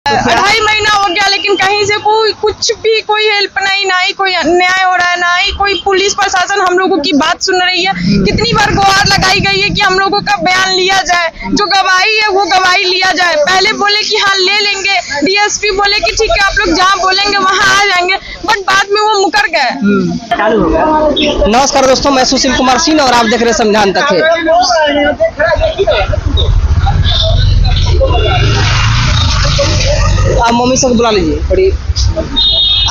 2.5 महीना हो गया, लेकिन कहीं से कुछ भी कोई हेल्प नहीं, ना ही कोई अन्याय हो रहा है, ना ही कोई पुलिस प्रशासन हम लोगों की बात सुन रही है। कितनी बार गुहार लगाई गई है कि हम लोगों का बयान लिया जाए, जो गवाही है वो गवाही लिया जाए। पहले बोले कि हाँ ले लेंगे, डीएसपी बोले कि ठीक है आप लोग जहाँ बोलेंगे वहाँ आ जाएंगे, बट बाद में वो मुकर गए। नमस्कार दोस्तों, मैं सुशील कुमार सिंह और आप देख रहे हैं संविधान तक है। आप मम्मी से बुला लीजिए, बड़ी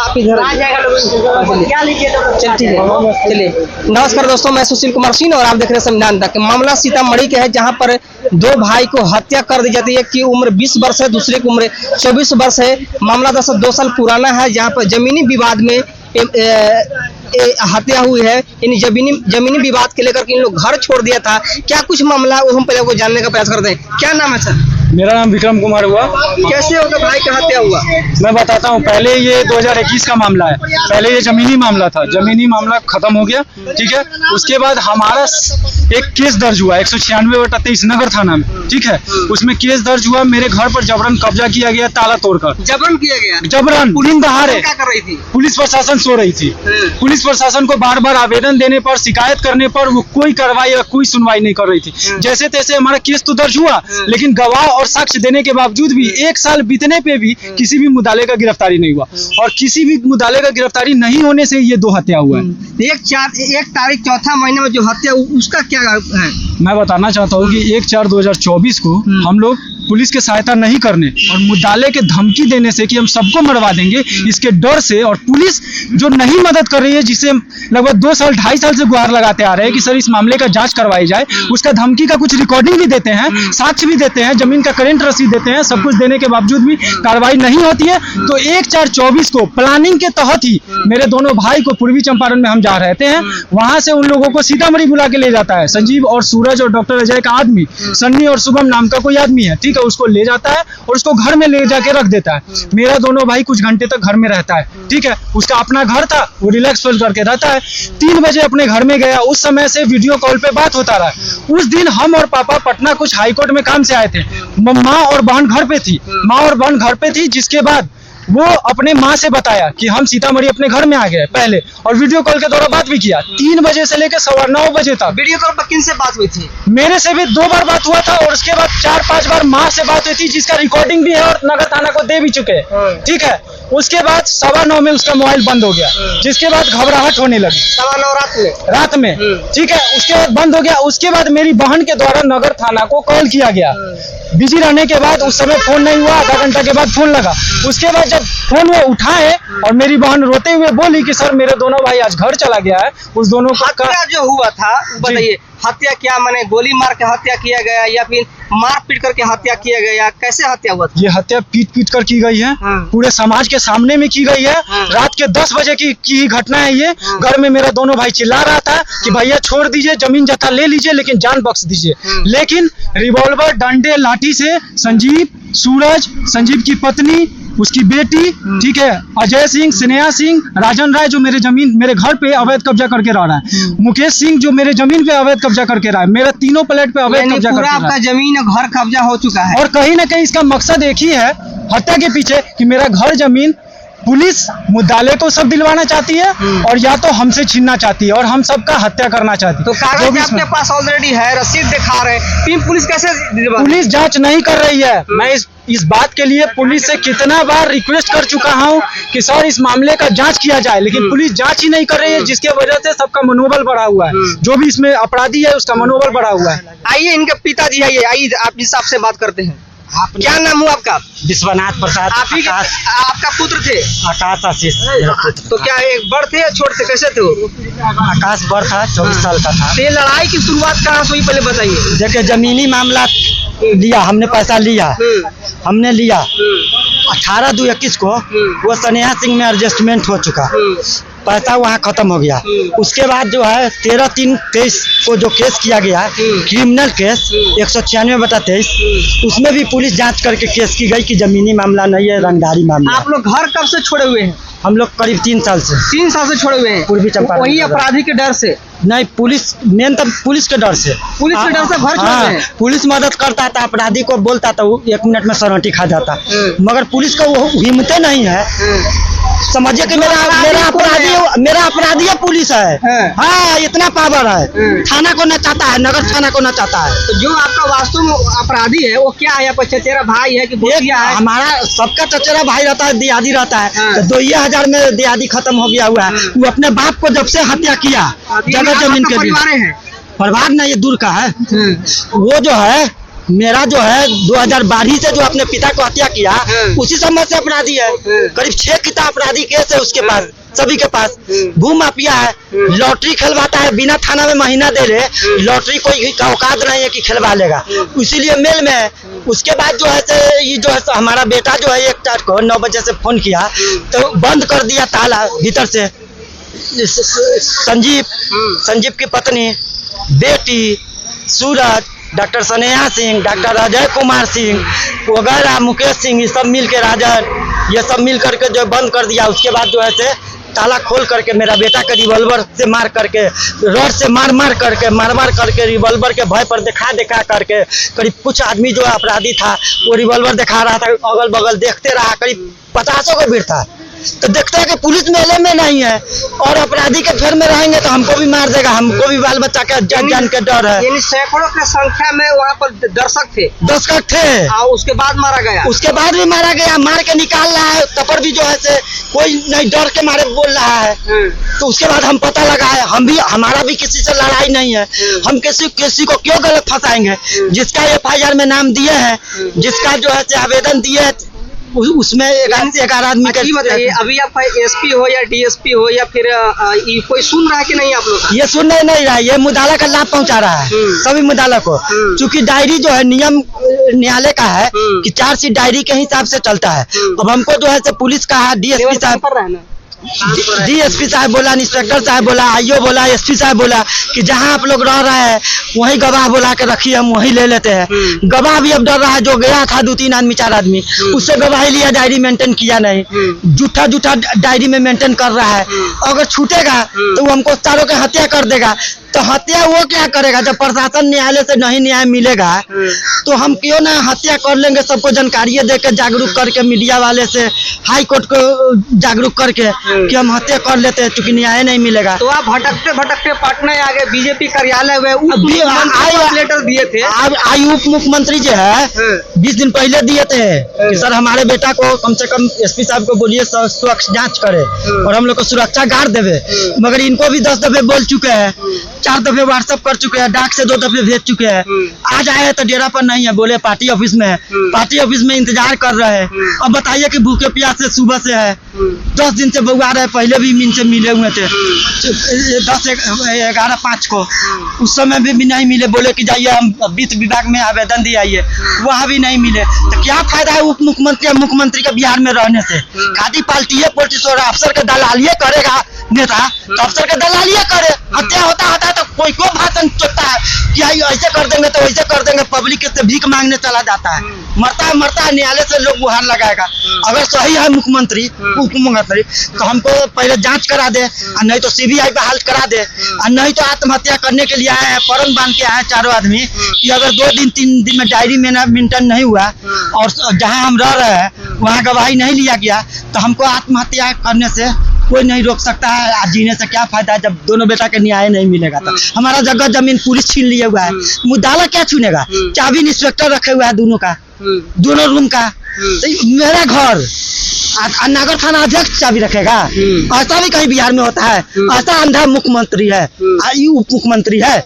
आप इधर चलिए। नमस्कार दोस्तों, मैं सुशील कुमार सिंह और आप देख रहे हैं संविधान तक। मामला सीतामढ़ी का है, जहां पर दो भाई को हत्या कर दी जाती है। एक की उम्र 20 वर्ष है, दूसरे की उम्र 24 वर्ष है। मामला 2 साल पुराना है, जहां पर जमीनी विवाद में हत्या हुई है। इन जमीनी विवाद के लेकर इन लोग घर छोड़ दिया था। क्या कुछ मामला वो हम पहले को जानने का प्रयास करते हैं। क्या नाम है सर? मेरा नाम विक्रम कुमार हुआ। कैसे होगा भाई का हत्या हुआ? मैं बताता हूँ। पहले ये 2021 का मामला है। पहले ये जमीनी मामला था, जमीनी मामला खत्म हो गया, ठीक है। उसके बाद हमारा एक केस दर्ज हुआ 196/23 नगर थाना में, ठीक है। उसमें केस दर्ज हुआ, मेरे घर पर जबरन कब्जा किया गया, ताला तोड़कर। जबरन किया गया? जबरन, दिन दहाड़े। क्या कर रही थी? पुलिस प्रशासन सो रही थी। पुलिस प्रशासन को बार बार आवेदन देने पर, शिकायत करने पर वो कोई कार्रवाई या कोई सुनवाई नहीं कर रही थी। जैसे तैसे हमारा केस तो दर्ज हुआ, लेकिन गवाह और साक्ष्य देने के बावजूद भी 1 साल बीतने पे भी किसी भी मुद्दाले का गिरफ्तारी नहीं हुआ। और किसी भी मुद्दाले का गिरफ्तारी नहीं होने से ये 2 हत्या हुआ है। 1 तारीख चौथा महीने में जो हत्या उसका क्या है? मैं बताना चाहता हूँ कि 1/4/2024 को हम लोग पुलिस के सहायता नहीं करने और मुद्दाले के धमकी देने से कि हम सबको मरवा देंगे, इसके डर से, और पुलिस जो नहीं मदद कर रही है, जिसे लगभग 2 साल 2.5 साल से गुहार लगाते आ रहे हैं कि सर इस मामले का जांच करवाई जाए, उसका धमकी का कुछ रिकॉर्डिंग भी देते हैं, साक्ष्य भी देते हैं, जमीन का करेंट रसीद देते हैं, सब कुछ देने के बावजूद भी कार्रवाई नहीं होती है। तो 1/4/24 को प्लानिंग के तहत ही मेरे दोनों भाई को पूर्वी चंपारण में हम जा रहे हैं, वहां से उन लोगों को सीतामढ़ी बुला के ले जाता है। संजीव और सूरज और डॉक्टर अजय का आदमी, सन्नी और शुभम नाम का कोई आदमी है, ठीक है। उसको ले जाता है और उसको घर में ले जाके रख देता है। मेरा दोनों भाई कुछ घंटे तक घर में रहता है, ठीक है। उसका अपना घर था, वो रिलैक्स फील करके रहता है। 3 बजे अपने घर में गया, उस समय से वीडियो कॉल पे बात होता रहा। उस दिन हम और पापा पटना कुछ हाईकोर्ट में काम से आए थे। माँ और बहन घर पे थी, जिसके बाद वो अपने माँ से बताया कि हम सीतामढ़ी अपने घर में आ गए पहले, और वीडियो कॉल के द्वारा बात भी किया 3 बजे से लेकर 9:15 बजे तक। वीडियो कॉल पर किन से बात हुई थी? मेरे से भी 2 बार बात हुआ था, और उसके बाद 4-5 बार माँ से बात हुई थी, जिसका रिकॉर्डिंग भी है और नगर थाना को दे भी चुके, ठीक है। उसके बाद 9:15 में उसका मोबाइल बंद हो गया, जिसके बाद घबराहट होने लगी। 9:15 रात में, ठीक है। उसके बाद बंद हो गया। उसके बाद मेरी बहन के द्वारा नगर थाना को कॉल किया गया। बिजी रहने के बाद उस समय फोन नहीं हुआ, आधा घंटा के बाद फोन लगा। उसके बाद जब फोन वो उठाए और मेरी बहन रोते हुए बोली कि सर मेरे दोनों भाई आज घर चला गया है। उस दोनों का हत्या जो हुआ था, बताइए हत्या क्या, माने गोली मार के हत्या किया गया या फिर मार पीट करके हत्या किया गया? कैसे हत्या हुआ था? ये हत्या पीट कर की गई है, पूरे समाज के सामने में की गई है। रात के 10 बजे की घटना है ये। घर में मेरा दोनों भाई चिल्ला रहा था कि भैया छोड़ दीजिए, जमीन जत्था ले लीजिए, लेकिन जान बख्श दीजिए। लेकिन रिवॉल्वर, डंडे, लाठी से संजीव, सूरज, संजीव की पत्नी, उसकी बेटी, ठीक है, अजय सिंह, स्नेहा सिंह, राजन राय जो मेरे घर पे अवैध कब्जा करके रह रहा है, मुकेश सिंह जो मेरे जमीन पे अवैध कब्जा करके रहा है, मेरा तीनों प्लेट पे अवैध कब्जा करके रहा है। आपका जमीन और घर कब्जा हो चुका है, और कहीं ना कहीं इसका मकसद एक ही है हत्या के पीछे कि मेरा घर जमीन पुलिस मुद्दाले को सब दिलवाना चाहती है, और या तो हमसे छीनना चाहती है, और हम सबका हत्या करना चाहती है। तो कागज आपके पास ऑलरेडी है, रसीद दिखा रहे हैं, पुलिस कैसे? पुलिस जांच नहीं कर रही है। मैं इस बात के लिए पुलिस से कितना बार रिक्वेस्ट कर चुका हूं कि सर इस मामले का जांच किया जाए, लेकिन पुलिस जांच ही नहीं कर रही है, जिसके वजह से सबका मनोबल बढ़ा हुआ है। जो भी इसमें अपराधी है उसका मनोबल बढ़ा हुआ है। आइए इनके पिताजी आइए आप इस हिसाब से बात करते हैं। क्या नाम हुआ आपका? विश्वनाथ प्रसाद। आपका पुत्र थे? आकाश आशीष। तो क्या एक बड़ थे या छोटे थे, कैसे थे वो? आकाश बड़ था, 24 साल का था। तो ये लड़ाई की शुरुआत कहाँ से हुई, पहले बताइए। देखिए जमीनी मामला लिया, हमने पैसा लिया, हमने लिया 18/2/21 को वो स्नेहा सिंह में एडजस्टमेंट हो चुका। पैसा वहाँ खत्म हो गया। उसके बाद जो है 13/3/23 को जो केस किया गया क्रिमिनल केस 196/23, उसमें भी पुलिस जांच करके केस की गई कि जमीनी मामला नहीं है, रंगदारी मामला। आप लोग घर कब से छोड़े हुए हैं? हम लोग करीब 3 साल से। 3 साल से छोड़े हुए हैं पूर्वी चंपारण वही के डर। अपराधी के डर से? नहीं, पुलिस मेन तो पुलिस के डर से। पुलिस के डर से घर छोड़ रहे हैं? पुलिस मदद करता था, अपराधी को बोलता था, वो 1 मिनट में सरोटी खा जाता, मगर पुलिस को वो हिम्मतें नहीं है। समझिए कि मेरा अपराधी पुलिस है। हाँ, इतना पावर है, थाना को न चाहता है, नगर थाना को न चाहता है। तो जो आपका वास्तव में अपराधी है वो क्या है? आपका चचेरा भाई है कि भोटिया है? हमारा सबका चचेरा भाई रहता है, दियादी रहता है। तो 2000 में दियादी खत्म हो गया हुआ है। वो अपने बाप को जब से हत्या किया जगह जमीन के लिए, परिवार नहीं, ये दूर का है। वो जो है मेरा जो है 2012 से जो अपने पिता को हत्या किया, उसी समय से अपराधी है। करीब 6 किता अपराधी केस है उसके पास, सभी के पास। भू माफिया है, लॉटरी खेलवाता है बिना थाना में महीना दे रहे। लॉटरी कोई औकात नहीं है कि खेलवा लेगा, इसीलिए मेल में है। उसके बाद जो है ये जो है हमारा बेटा जो है 1 तारीख को 9 बजे से फोन किया तो बंद कर दिया ताला भीतर से। संजीव की पत्नी, बेटी, सूरज, डॉक्टर स्नेहा सिंह, डॉक्टर अजय कुमार सिंह वगैरह, मुकेश सिंह, ये सब मिल के, राजन, ये सब मिल करके जो बंद कर दिया। उसके बाद जो है से ताला खोल करके मेरा बेटा के रिवॉल्वर से मार करके, रॉड से मार करके, रिवॉल्वर के भय पर दिखा करके, करीब कुछ आदमी जो अपराधी था वो रिवॉल्वर दिखा रहा था, अगल बगल देखते रहा। करीब 50 का भीड़ था। तो देखते हैं कि पुलिस मेले में नहीं है और अपराधी के फेर में रहेंगे तो हमको भी मार देगा, हमको भी बाल बच्चा का जान के डर है। यानी सैकड़ों की संख्या में वहाँ पर दर्शक थे। उसके बाद मारा गया? उसके बाद भी मारा गया, मार के निकाल रहा है। तपर भी जो है से कोई नहीं, डर के मारे बोल रहा है। तो उसके बाद हम पता लगा है, हमारा भी किसी से लड़ाई नहीं है। हम किसी को क्यों गलत फंसाएंगे? जिसका FIR में नाम दिए हैं, जिसका जो है से आवेदन दिए है, उसमें 11 आदमी का। बताइए, अभी आप SP हो या DSP हो या फिर कोई सुन रहा है कि नहीं आप लोग? ये सुन नहीं रहा है, ये मुदाला का लाभ पहुंचा रहा है सभी मुदाला को। क्योंकि डायरी जो है नियम न्यायालय का है कि 4 सीट डायरी के हिसाब से चलता है। अब हमको जो है से पुलिस का है, DSP साहब बोला, इंस्पेक्टर साहब बोला, IO बोला, SP साहब बोला कि जहां आप लोग रह रहे हैं वही गवाह बुला के रखिए, हम वही ले लेते हैं। गवाह भी अब डर रहा है, जो गया था 2-3 आदमी 4 आदमी, उससे गवाही लिया, डायरी मेंटेन किया नहीं, झूठा डायरी में मेंटेन कर रहा है। अगर छूटेगा तो वो हमको चारों के हत्या कर देगा। तो हत्या वो क्या करेगा? जब प्रशासन न्यायालय से नहीं न्याय मिलेगा तो हम क्यों ना हत्या कर लेंगे? सबको जानकारी दे के, जागरूक करके, मीडिया वाले से हाई कोर्ट को जागरूक करके कि हम हत्या कर लेते हैं, क्योंकि न्याय नहीं मिलेगा। तो आप भटकते पटना आ गए, बीजेपी कार्यालय में लेटर दिए थे। आई उप मुख्यमंत्री जो है 20 दिन पहले दिए थे कि सर हमारे बेटा को कम से कम SP साहब को बोलिए सुरक्षा जांच करे और हम लोग को सुरक्षा गार्ड देवे। मगर इनको भी 10 दफे बोल चुके हैं, 4 दफे व्हाट्सएप कर चुके हैं, डाक से 2 दफे भेज चुके हैं। आज आए तो डेरा पर नहीं है, बोले पार्टी ऑफिस में है, पार्टी ऑफिस में इंतजार कर रहे हैं। अब बताइए कि भूखे प्यास से सुबह से है, 10 दिन से बउआ रहे, पहले भी इनसे मिले हुए थे 10-11-5 को, उस समय भी नहीं मिले। बोले कि जाइए हम वित्त विभाग में आवेदन दिए आइए, वहाँ भी नहीं मिले। तो क्या फायदा है उप मुख्यमंत्री और मुख्यमंत्री के बिहार में रहने से? खादी पाल्टी है, पॉलिटिक्स हो रहा, अफसर के दलालिए करेगा नेता, तो अफसर के दलालिए करे। हत्या होता है तो कोई को भाषण चुकता है कि ऐसे कर देंगे तो वैसे कर देंगे, पब्लिक से भीख मांगने चला जाता है, मरता है, न्यायालय से लोग गुहार लगाएगा। अगर सही है मुख्यमंत्री उप मुख्यमंत्री तो हमको पहले जांच करा दे, और नहीं तो CBI बहाल करा दे, और नहीं तो आत्महत्या करने के लिए आए हैं, फौरन बांध के आए 4 आदमी कि अगर 2-3 दिन में डायरी मेंटेन नहीं हुआ और जहाँ हम रह रहे हैं वहाँ गवाही नहीं लिया गया तो हमको आत्महत्या करने से कोई नहीं रोक सकता है। आज जीने से क्या फायदा है जब दोनों बेटा के न्याय नहीं मिलेगा? तो हमारा जगह जमीन पुलिस छीन लिया हुआ है, मुद्दाला क्या छूनेगा? चाबी इंस्पेक्टर रखे हुआ है दोनों रूम का। तो मेरा घर नगर थाना अध्यक्ष चाबी रखेगा? ऐसा भी कहीं बिहार में होता है? ऐसा अंधा मुख्यमंत्री है, उप मुख्यमंत्री है,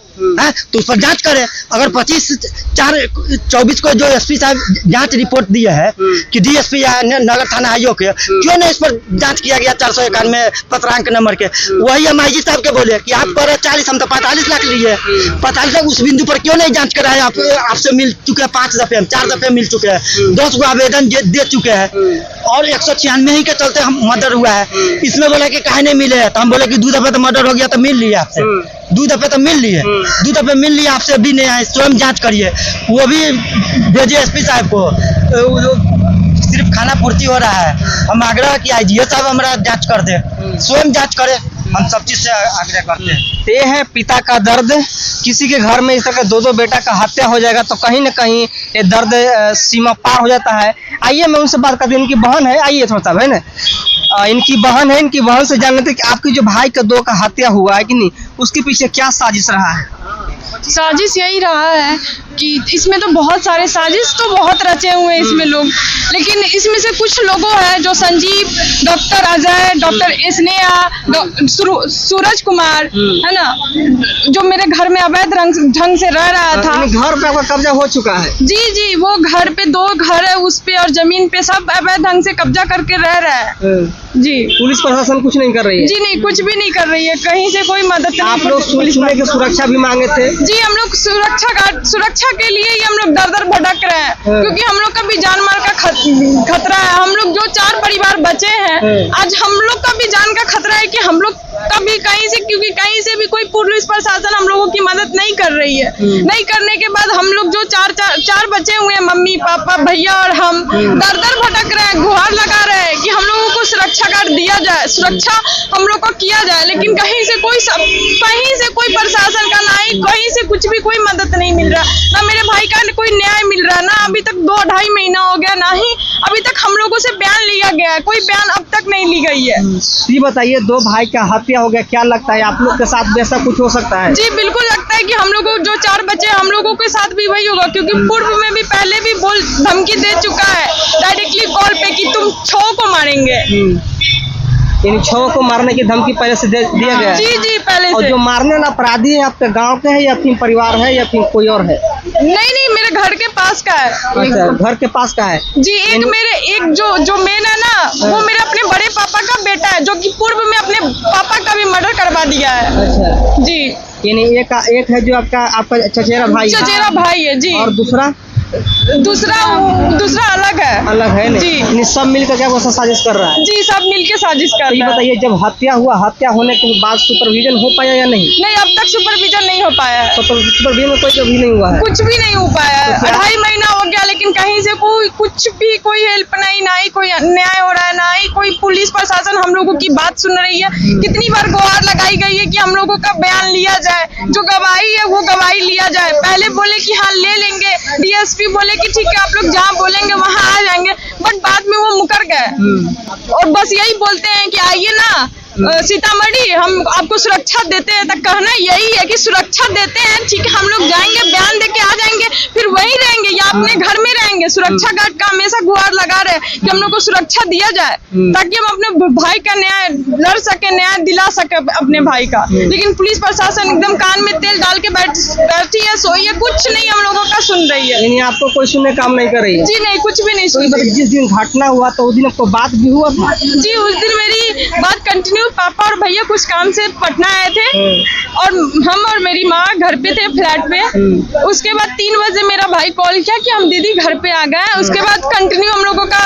तो उस पर जांच करे। अगर 25/4/24 को जो SP साहब जांच रिपोर्ट दिए है कि DSP या नगर थाना आयोग के, क्यों नहीं इस पर जांच किया गया? 491 पत्रांक नंबर के। वही हम IG साहब के बोले कि आप पर 40, हम तो 45 लाख लिए, 45 लाख, उस बिंदु पर क्यों नहीं जांच कराया? आपसे मिल चुके हैं 5 दफे, 4 दफे मिल चुके हैं, 10 गो आवेदन दे चुके हैं और 196 96 ही के चलते हम मर्डर हुआ है। इसमें बोला कि काहे नहीं मिले, तो हम बोले कि 2 दफे तो मर्डर हो गया तो मिल लिए आपसे, 2 दफे तो मिल लिए, 2 दफे मिल लिए, आपसे अभी नहीं आए, स्वयं जांच करिए। वो भी भेजिए एसपी साहब को, सिर्फ खाना पूर्ति हो रहा है। हम आग्रह किया IGO साहब हमारा जांच कर दे, स्वयं जांच करे, हम सब चीज से आग्रह करते हैं। ये है पिता का दर्द। किसी के घर में इस तरह के 2 बेटा का हत्या हो जाएगा तो कहीं न कहीं ये दर्द सीमा पार हो जाता है। आइए मैं उनसे बात करती हूँ, इनकी बहन है, आइए थोड़ा सा है ना, इनकी बहन है, इनकी बहन से जान लेते कि आपकी जो भाई का 2 का हत्या हुआ है कि नहीं, उसके पीछे क्या साजिश रहा है? साजिश यही रहा है कि इसमें तो बहुत सारे साजिश तो बहुत रचे हुए हैं इसमें लोग, लेकिन इसमें से कुछ लोगों है जो संजीव, डॉक्टर अजय, डॉक्टर स्नेहा, सूरज कुमार है ना, जो मेरे घर में अवैध ढंग से रह रहा था। घर पे आपका कब्जा हो चुका है? जी, वो घर पे 2 घर है, उस पे और जमीन पे सब अवैध ढंग से कब्जा करके रह रहा है। जी, पुलिस प्रशासन कुछ नहीं कर रही है? जी नहीं, कुछ भी नहीं कर रही है, कहीं से कोई मदद नहीं। आप लोग सुने कि सुरक्षा भी मांगे थे? जी, हम लोग सुरक्षा के लिए ही हम लोग दर भटक रहे हैं, क्योंकि हम लोग का भी जान माल का खतरा है। हम लोग जो 4 परिवार बचे हैं, आज हम लोग का भी जान का खतरा है कि हम लोग कभी कहीं से, क्योंकि कहीं से भी कोई पुलिस प्रशासन हम लोगों की मदद नहीं कर रही है। नहीं करने के बाद हम लोग जो चार बचे हुए हैं, मम्मी पापा भैया और हम दर भटक रहे हैं, गुहार लगा रहे हैं कि हम लोगों को सुरक्षा गार्ड दिया जाए, सुरक्षा हम लोग को किया जाए, लेकिन कहीं से कोई प्रशासन का नहीं, कहीं से कुछ भी कोई मदद नहीं मिल रहा। ना मेरे भाई का कोई न्याय मिल रहा, ना अभी तक 2-2.5 महीना हो गया, ना ही अभी तक हम लोगों से बयान लिया गया है, कोई बयान अब तक नहीं ली गई है। ये बताइए, 2 भाई का हत्या हो गया, क्या लगता है आप लोग के साथ भी ऐसा कुछ हो सकता है? जी बिल्कुल लगता है कि हम लोगों जो 4 बच्चे हम लोगों के साथ भी वही होगा, क्योंकि पूर्व में भी पहले भी धमकी दे चुका है डायरेक्टली कॉल पे कि तुम 6 को मारेंगे। यानी 6 को मारने की धमकी पहले से दिया गया है? जी पहले और से। जो मारने वाला अपराधी है आपके गांव के है या फिर परिवार है या फिर कोई और है? नहीं, मेरे घर के पास का है। अच्छा, घर के पास का है? जी, एक जो मेन है ना, वो मेरे अपने बड़े पापा का बेटा है, जो कि पूर्व में अपने पापा का भी मर्डर करवा दिया है। अच्छा जी, यानी एक है जो आपका चचेरा भाई है जी, और दूसरा अलग है नहीं? जी, सब मिलकर क्या वो साजिश कर रहा है? जी, सब मिलके साजिश कर रहा है। ये बताइए, जब हत्या हुआ, हत्या होने के बाद सुपरविजन हो पाया या नहीं? नहीं, अब तक सुपरविजन नहीं हो पाया है। सुपरविजन में कोई भी नहीं हुआ है? कुछ भी नहीं हो पाया है। 2.5 महीना हो गया, लेकिन कहीं से कोई हेल्प नहीं, ना ही कोई न्याय हो रहा है, ना ही कोई पुलिस प्रशासन हम लोगों की बात सुन रही है। कितनी बार गुहार लगाई गई है कि हम लोगों का बयान लिया जाए, जो गवाही है वो गवाही लिया जाए। पहले बोले कि हाँ ले लेंगे, DSP बोले कि ठीक है आप लोग जहाँ बोलेंगे वहाँ आ जाएंगे, बट बाद में वो मुकर गए और बस यही बोलते हैं कि आइए ना सीतामढ़ी, हम आपको सुरक्षा देते हैं। तक कहना यही है कि सुरक्षा देते हैं, ठीक है, हम लोग जाएंगे, बयान देके आ जाएंगे, फिर वहीं रहेंगे या अपने घर में रहेंगे। सुरक्षा गार्ड का हमेशा गुहार लगा रहे हैं कि हम लोग को सुरक्षा दिया जाए, ताकि हम अपने भाई का न्याय लड़ सके, न्याय दिला सके अपने भाई का। लेकिन पुलिस प्रशासन एकदम कान में तेल डाल के बैठी है, सोई है, कुछ नहीं हम लोगों का सुन रही है। यानी आपको कोई सुनने काम नहीं कर रही है? जी नहीं, कुछ भी नहीं सुन रही। जिस दिन घटना हुआ तो उस दिन आपको बात भी हुआ था? जी, उस दिन मेरी बात कंटिन्यू, पापा और भैया कुछ काम से पटना आए थे और हम और मेरी माँ घर पे थे, फ्लैट पे। उसके बाद 3 बजे मेरा भाई कॉल किया कि हम दीदी घर पे आ गए। उसके बाद कंटिन्यू हम लोगों का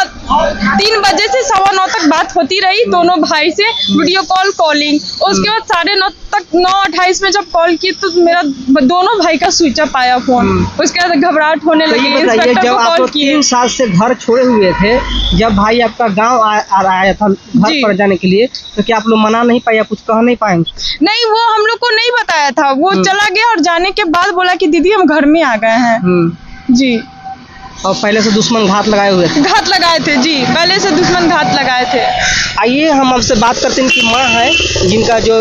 3 बजे से 9:15 तक बात होती रही दोनों भाई से, वीडियो कॉलिंग। उसके बाद 9:30 तक 9:28 में जब कॉल की तो मेरा दोनों भाई का स्विच ऑफ आया फोन। उसके बाद घबराहट होने लगी। इंस्पेक्टर को कॉल किए। 3 साल से घर छोड़े हुए थे, जब भाई आपका गांव आया था घर पर जाने के लिए, तो क्या आप लोग मना नहीं पाए, कुछ कह नहीं पाए? नहीं, वो हम लोग को नहीं बताया था। वो चला गया और जाने के बाद बोला कि दीदी हम घर में आ गए हैं। जी, और पहले से दुश्मन घात लगाए हुए थे? घात लगाए थे जी, पहले से दुश्मन घात लगाए थे। आइए हम आपसे बात करते हैं। इनकी माँ है, जिनका जो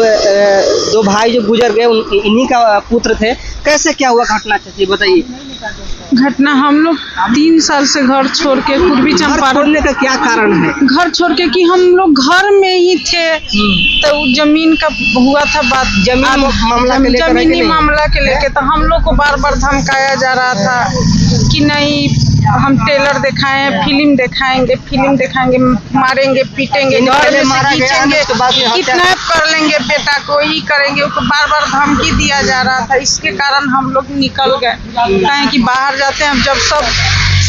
2 भाई जो गुजर गए, इन्हीं का पुत्र थे। कैसे क्या हुआ घटना, चाची बताइए। घटना, हम लोग 3 साल से घर छोड़ के पूर्वी चंपारण। छोड़ने का क्या कारण है? घर छोड़ के कि हम लोग घर में ही थे, तो जमीन का हुआ था बात, जमीनी मामला के लेके। तो हम लोग को बार बार धमकाया जा रहा था कि नहीं, हम टेलर फिल्म दिखाएंगे, मारेंगे, पीटेंगे, घर में से खींचेंगे, किडनैप कर लेंगे बेटा को, ही करेंगे। उसको बार बार धमकी दिया जा रहा था। इसके कारण हम लोग निकल गए, कहें कि बाहर जाते हैं, जब सब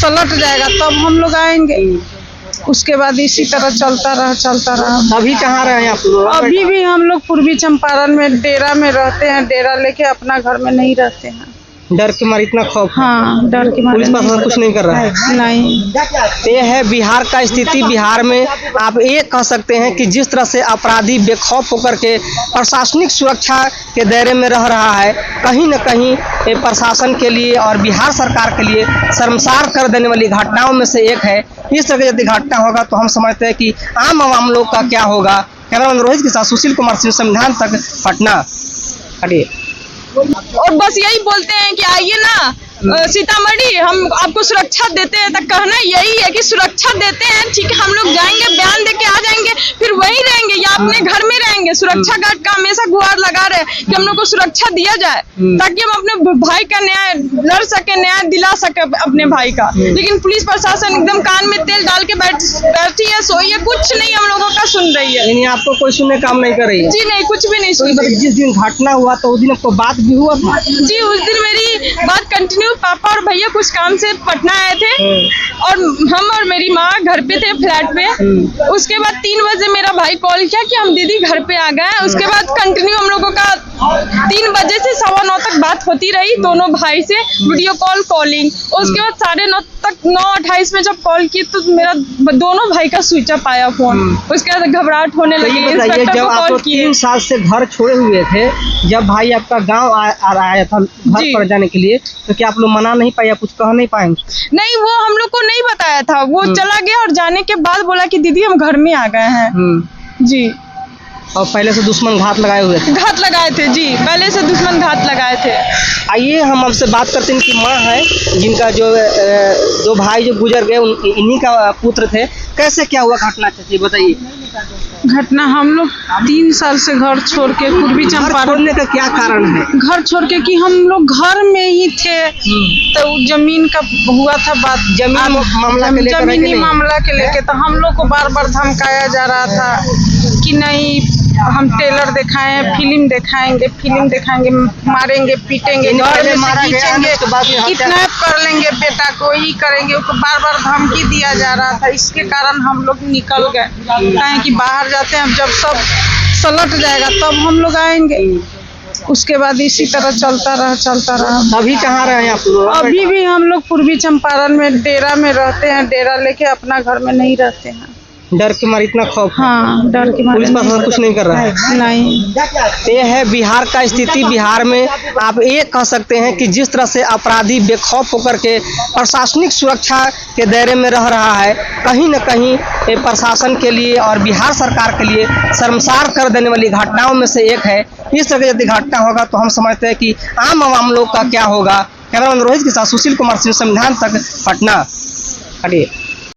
सलट जाएगा तब हम लोग आएंगे। उसके बाद इसी तरह चलता रहा। अभी कहाँ रहे हैं आप लोग? अभी भी हम लोग पूर्वी चंपारण में डेरा में रहते हैं, डेरा लेके अपना घर में नहीं रहते हैं। डर के मारे इतना खौफ? हाँ, डर के मारे पुलिस प्रशासन कुछ नहीं कर रहा है? नहीं। ये है बिहार का स्थिति। बिहार में आप ये कह सकते हैं कि जिस तरह से अपराधी बेखौफ होकर के प्रशासनिक सुरक्षा के दायरे में रह रहा है, कहीं न कहीं ये प्रशासन के लिए और बिहार सरकार के लिए शर्मसार कर देने वाली घटनाओं में से एक है। इस तरह की यदि घटना होगा तो हम समझते हैं कि आम आवाम लोग का क्या होगा। कैमरामैन रोहित के साथ सुशील कुमार सिंह, संविधान तक, पटना। अरे और बस यही बोलते हैं कि आइए ना सीतामढ़ी, हम आपको सुरक्षा देते हैं। तक कहना यही है कि सुरक्षा देते हैं, ठीक है, हम लोग जाएंगे, बयान देके आ जाएंगे, फिर वहीं रहेंगे या अपने घर में रहेंगे। सुरक्षा गार्ड का हमेशा गुहार लगा रहे हैं कि हम लोग को सुरक्षा दिया जाए, ताकि हम अपने भाई का न्याय लड़ सके, न्याय दिला सके अपने भाई का। लेकिन पुलिस प्रशासन एकदम कान में तेल डाल के बैठी है, सोई है, कुछ नहीं हम लोगों का सुन रही है। यानी आपको कोई सुनने काम नहीं कर रही है? जी नहीं, कुछ भी नहीं सुन रही। जिस दिन घटना हुआ तो उस दिन आपको बात भी हुआ था? जी, उस दिन मेरी बात कंटिन्यू, पापा और भैया कुछ काम से पटना आए थे और हम और मेरी माँ घर पे थे, फ्लैट पे। उसके बाद 3 बजे मेरा भाई कॉल किया कि हम दीदी घर पे आ गए। उसके बाद कंटिन्यू हम लोगों का 3 बजे से 9:15 तक बात होती रही, दोनों भाई से वीडियो कॉलिंग। उसके बाद 9:30 तक 9:28 में जब कॉल की तो मेरा दोनों भाई का स्विच ऑफ आया फोन। उसके बाद घबराहट होने लगी। इंस्पेक्टर जब को आप कॉल किए। 3 साल से घर छोड़े हुए थे, जब भाई आपका गांव आया था घर पर जाने के लिए, तो क्या आप लोग मना नहीं पाए, कुछ कह नहीं पाए? नहीं, वो हम लोग को नहीं बताया था। वो चला गया और जाने के बाद बोला कि दीदी हम घर में आ गए हैं। जी। और पहले से दुश्मन घात लगाए हुए थे? घात लगाए थे जी, पहले से दुश्मन घात लगाए थे। आइए हम आपसे बात करते हैं कि माँ है जिनका जो भाई जो गुजर गए इन्हीं का पुत्र थे। कैसे क्या हुआ घटना, चाहिए बताइए। घटना, हम लोग 3 साल से घर छोड़ के पूर्वी चंपारण। छोड़ने का क्या कारण है? घर छोड़ के कि हम लोग घर में ही थे, तो जमीन का हुआ था बात। जमीनी मामला के लेके तो हम लोग को बार बार धमकाया जा रहा था कि नहीं, हम टेलर फिल्म दिखाएंगे, मारेंगे, पीटेंगे, घर में से खींचेंगे, किडनैप कर लेंगे बेटा को, ही करेंगे। उसको बार बार धमकी दिया जा रहा था। इसके कारण हम लोग निकल गए, कहें कि बाहर जाते हैं, जब सब सलट जाएगा तब हम लोग आएंगे। उसके बाद इसी तरह चलता रहा। अभी कहाँ रहे हैं आप लोग? अभी भी हम लोग पूर्वी चंपारण में डेरा में रहते हैं, डेरा लेके अपना घर में नहीं रहते हैं। डर के मारे इतना खौफ? हाँ, डर के मारे। पुलिस प्रशासन कुछ नहीं कर रहा है? नहीं। ये है बिहार का स्थिति। बिहार में आप ये कह सकते हैं कि जिस तरह से अपराधी बेखौफ होकर के प्रशासनिक सुरक्षा के दायरे में रह रहा है, कहीं न कहीं ये प्रशासन के लिए और बिहार सरकार के लिए शर्मसार कर देने वाली घटनाओं में से एक है। इस तरह की यदि घटना होगा तो हम समझते हैं कि आम आवाम लोग का क्या होगा। कैमरामैन रोहित के साथ सुशील कुमार सिंह, संविधान तक, पटना। अरे